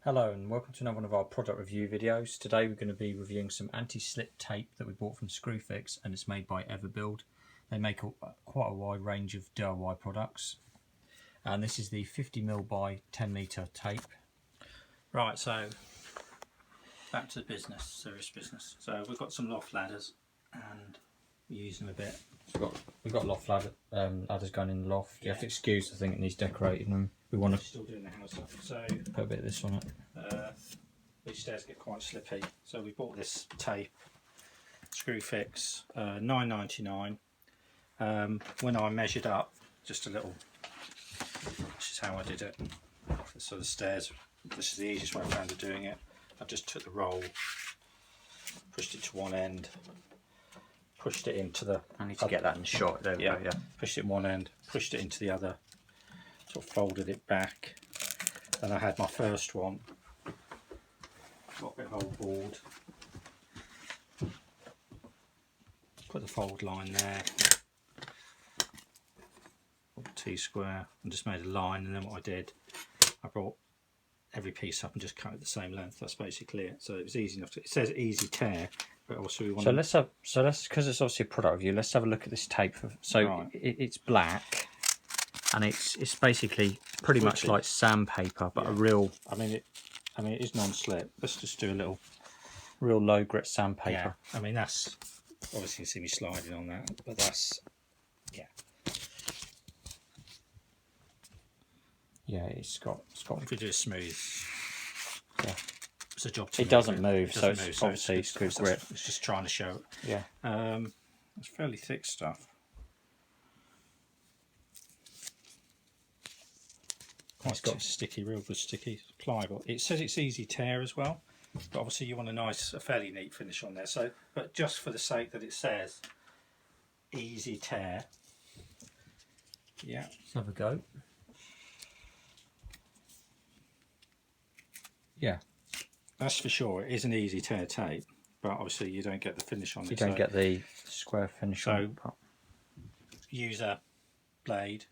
Hello and welcome to another one of our product review videos. Today we're going to be reviewing some anti-slip tape that we bought from Screwfix, and it's made by Everbuild. They make quite a wide range of DIY products, and this is the 50mm by 10m tape. Right, so back to the business, serious business. So we've got some loft ladders and we use them a bit. So we've got loft ladders going in the loft. You have to excuse the thing, it needs decorating, and we want to still doing the house up. So put a bit of this on it. These stairs get quite slippy, so we bought this tape, Screwfix, $9.99. When I measured up, just a little, this is how I did it. So the stairs, this is the easiest way I found of doing it. I just took the roll, pushed it to one end, pushed it into the... I need to get that in the shot. There we go, yeah. Pushed it in one end, pushed it into the other, sort of folded it back. Then I had my first one, got a bit of old board, put the fold line there, T-square, and just made a line. And then what I did, I brought every piece up and just cut it the same length. That's basically it. So it was easy enough to, it says easy tear, but also we want let's because it's obviously a product review, let's have a look at this tape. So it's black, and it's basically pretty much like sandpaper, but a real, I mean it is non-slip. Let's just do a little real low grit sandpaper. I mean, that's obviously you can see me sliding on that, but that's it's got if we do it smooth, it's a job. It doesn't move, so it's obviously it's good grip. It's just trying to show it. It's fairly thick stuff. Quite sticky, real good sticky, pliable. It says it's easy tear as well, but obviously you want a fairly neat finish on there. So, but just for the sake that it says easy tear, let's have a go. Yeah, that's for sure. It is an easy tear tape, but obviously you don't get the finish on it. You don't get the square finish on it. Use a blade.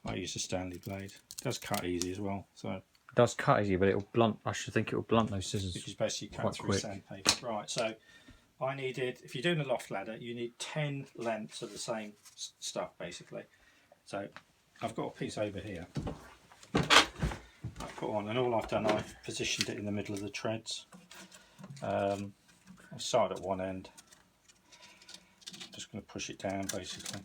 I use a Stanley blade. It does cut easy as well. So it does cut easy, but it'll blunt. I should think it will blunt those scissors. Which is basically cut through sandpaper. Right. So I needed, if you're doing a loft ladder, you need 10 lengths of the same stuff basically. So I've got a piece over here. I've put on, and all I've done, I've positioned it in the middle of the treads. I've started at one end. Just going to push it down basically.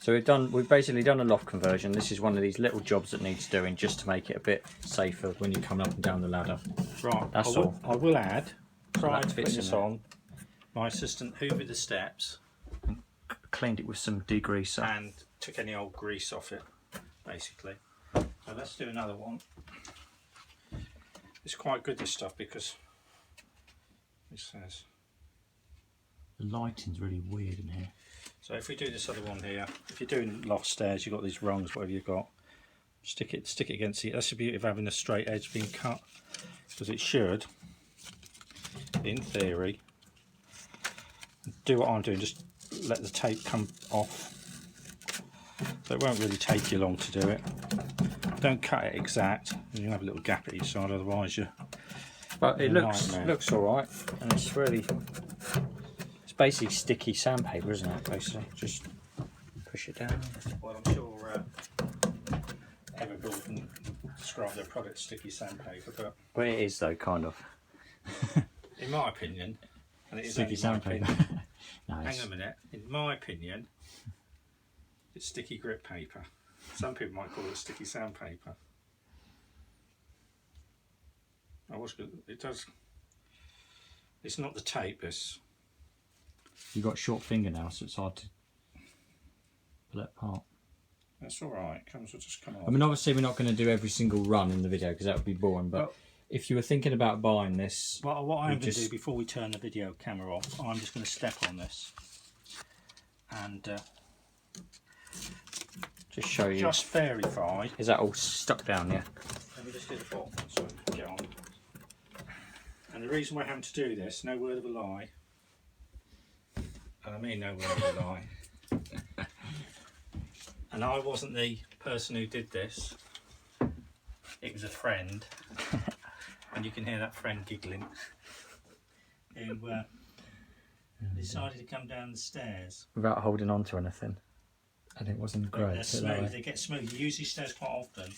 So we've basically done a loft conversion. This is one of these little jobs that needs doing just to make it a bit safer when you're coming up and down the ladder. Right, that's all. I will add, prior to putting this on, my assistant hoovered the steps, and cleaned it with some degreaser, and took any old grease off it, basically. So let's do another one. It's quite good, this stuff, because it says the lighting's really weird in here. So if we do this other one here, if you're doing loft stairs, you've got these rungs, whatever you've got, stick it against it. That's the beauty of having a straight edge being cut, because it should, in theory, do what I'm doing, just let the tape come off. So it won't really take you long to do it. Don't cut it exact, you'll have a little gap at each side, otherwise you. But it looks all right, and it's really. It's basically sticky sandpaper, isn't it? Basically, just push it down. Well, I'm sure Everbuild can describe their product sticky sandpaper, but well, it is though, kind of. In my opinion, and it is sticky sandpaper. Hang on a minute. In my opinion, it's sticky grip paper. Some people might call it sticky sandpaper. It does. It's not the tape. This. You've got short fingernails, so it's hard to pull it apart. That's all right. Will just come off. I mean, obviously, we're not going to do every single run in the video because that would be boring. But if you were thinking about buying this, what I'm going to do before we turn the video camera off, I'm just going to step on this and just show you. Just verify. Is that all stuck down? Yeah. Let me just do the bottom so we can get on. And the reason we're having to do this, no word of a lie. And I mean no word of a lie. And I wasn't the person who did this. it was a friend, and you can hear that friend giggling, who decided to come down the stairs. Without holding on to anything. And it wasn't But great. they're smooth, they get smooth. You use these stairs quite often,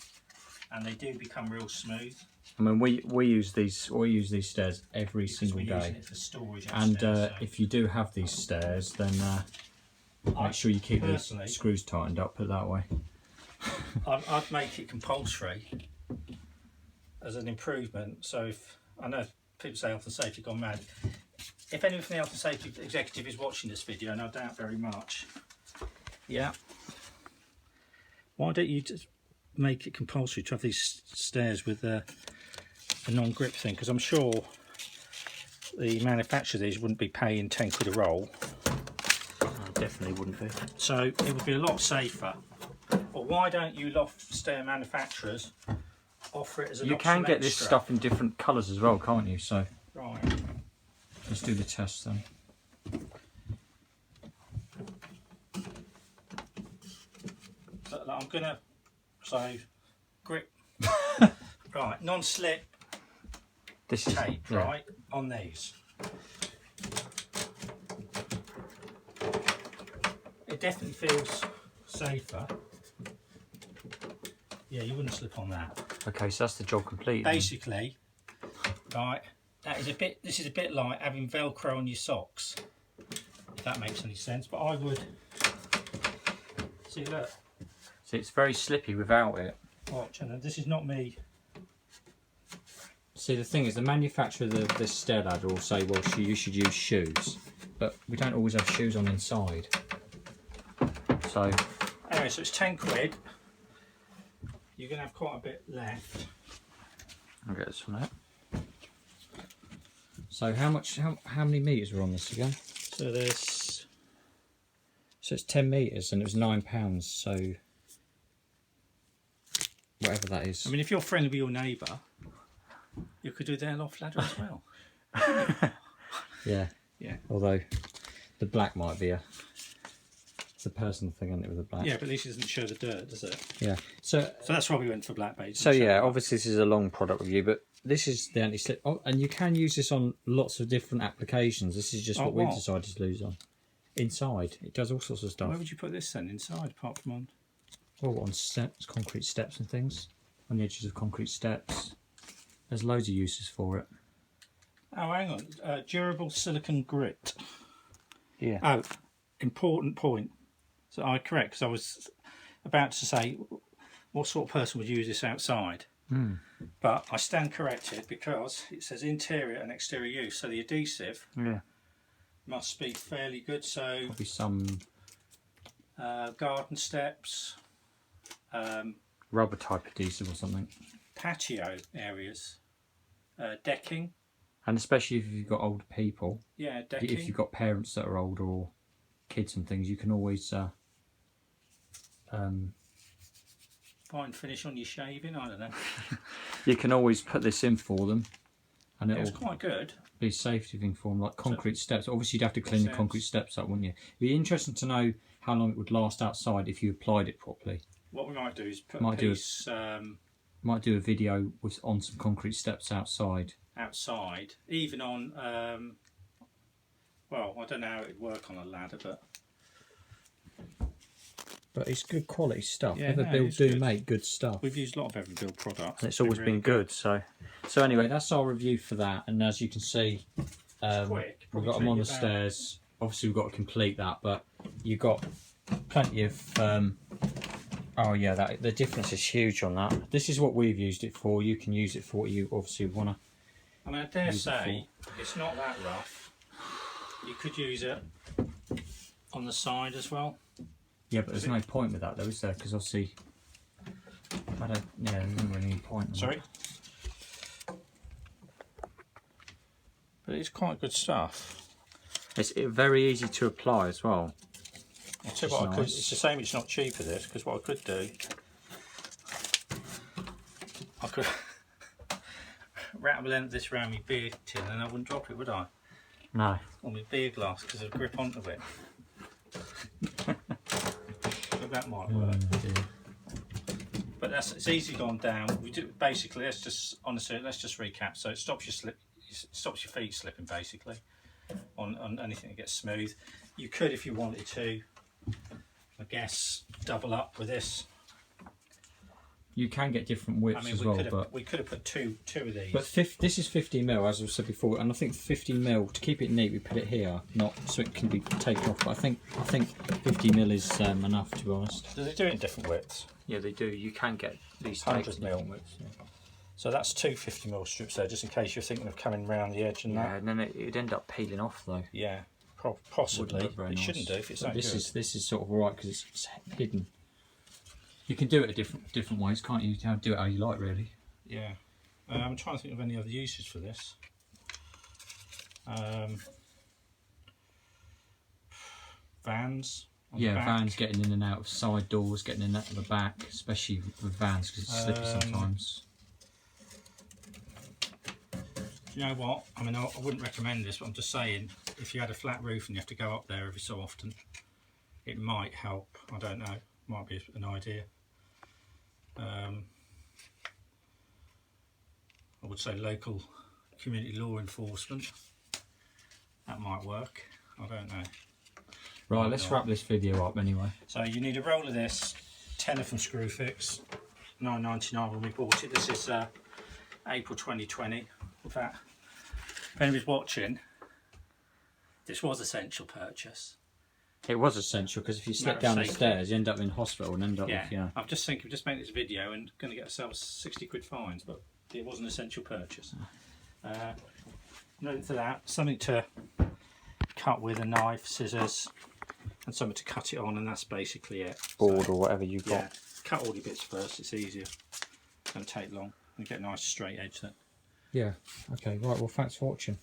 and they do become real smooth. I mean, we use these stairs every single We're day. using it for storage And upstairs, so. if you do have these stairs, then make sure you keep the screws tightened up, put it that way. I'd make it compulsory as an improvement. So if I know people say health and safety gone mad, if anyone from the health and safety executive is watching this video, and I doubt very much, yeah, why don't you just make it compulsory to have these stairs with a non-grip thing? Because I'm sure the manufacturer of these wouldn't be paying 10 quid a roll. No, definitely wouldn't be. So it would be a lot safer. But why don't you loft stair manufacturers offer it as an You optional can get this extra? stuff in different colours as well, can't you? So Right. let's do the test then. So I'm gonna grip right, non-slip This is tape, yeah. right, on these. It definitely feels safer. Yeah, you wouldn't slip on that. Okay, so that's the job complete. Then. Basically, right, this is a bit like having Velcro on your socks, if that makes any sense. But I would see, look, So it's very slippy without it. watch, and this is not me. See, the thing is, the manufacturer of this stair ladder will say, well, you should use shoes, but we don't always have shoes on inside. So Anyway, so it's 10 quid. You're going to have quite a bit left. I'll get this from that. So how many metres were on this again? So there's... So it's 10 metres and it was £9, so whatever that is. I mean, if you're friendly with your neighbour, you could do their loft ladder as well. Yeah. Yeah. Although the black might be it's a personal thing, isn't it, with the black? Yeah, but at least it doesn't show the dirt, does it? Yeah. So that's why we went for black bait. So yeah, obviously this is a long product review, but this is the anti-slip. Oh, and you can use this on lots of different applications. This is just what we've decided to use on. Inside, it does all sorts of stuff. Where would you put this then? Inside, apart from on? Oh, on steps, concrete steps and things. On the edges of concrete steps. There's loads of uses for it. Oh, hang on. Durable silicone grit. Yeah. Oh, important point. So I correct, because I was about to say, what sort of person would use this outside? But I stand corrected because it says interior and exterior use. So the adhesive must be fairly good. So Probably some garden steps, rubber type adhesive or something. patio areas, decking. And especially if you've got older people. Yeah, decking. If you've got parents that are older or kids and things, you can always Fine finish on your shaving, I don't know. you can always put this in for them, and It was it'll quite good. be a safety thing for them, like concrete steps. Obviously, you'd have to clean the concrete steps up, wouldn't you? It'd be interesting to know how long it would last outside if you applied it properly. What we might do is put Might a do piece Might do a video on some concrete steps outside. outside, even on, well, I don't know how it would work on a ladder, but But it's good quality stuff. Yeah, Everbuild do make good stuff. we've used a lot of Everbuild products. And it's always been good. So anyway, that's our review for that. And as you can see, quick. we've got them on the stairs. Obviously, we've got to complete that, but you've got plenty of. Oh yeah, the difference is huge on that. This is what we've used it for. You can use it for what you obviously want to. I mean, I dare say it's not that rough. You could use it on the side as well. Yeah, but there's no point with that though, is there? Because obviously, there's not really any point. Sorry. But it's quite good stuff. It's very easy to apply as well. I'll tell you what, I could, it's a shame it's not cheaper this, because what I could do, I could wrap this around my beer tin and I wouldn't drop it, would I? No. On my beer glass, because I'd grip onto it. So that might work. Dear. But it's easily gone down. We do basically. Let's just recap. So it stops your feet slipping basically on anything that gets smooth. You could, if you wanted to, I guess, double up with this. You can get different widths as well, but we could have put two of these. But this is 15mm, as I said before, and I think 15mm, to keep it neat, we put it here, not so it can be taken off. But I think 50mm is enough, to be honest. Do they do it in different widths? Yeah, they do. You can get these 100mm widths. Yeah. So that's two 50mm strips there, just in case you're thinking of coming round the edge and that. Yeah, and then it'd end up peeling off though. Yeah, possibly. It Nice. Shouldn't do if it's but that good. This is sort of alright because it's hidden. You can do it a different ways, can't you? You can do it how you like, really. Yeah. I'm trying to think of any other uses for this. Vans. Yeah, vans, getting in and out of side doors, getting in and out of the back, especially with vans because it's slippy sometimes. Do you know what? I mean, I wouldn't recommend this, but I'm just saying, if you had a flat roof and you have to go up there every so often, it might help. I don't know. Might be an idea. I would say local community law enforcement. That might work. I don't know. Right, let's wrap this video up anyway. So you need a roll of this, 10 from Screwfix, £9.99 when we bought it. This is April 2020. In fact, if anybody's watching, this was essential purchase. It was essential because if you slip down the stairs, you end up in hospital and end up with, you know. I'm just thinking, just make this video and going to get ourselves 60 quid fines, but it was an essential purchase. Note to that, something to cut with, a knife, scissors, and something to cut it on, and that's basically it. Board or whatever you've got. Yeah, cut all your bits first, it's easier. Don't take long. You get a nice straight edge then. Yeah, okay, right, well thanks for watching.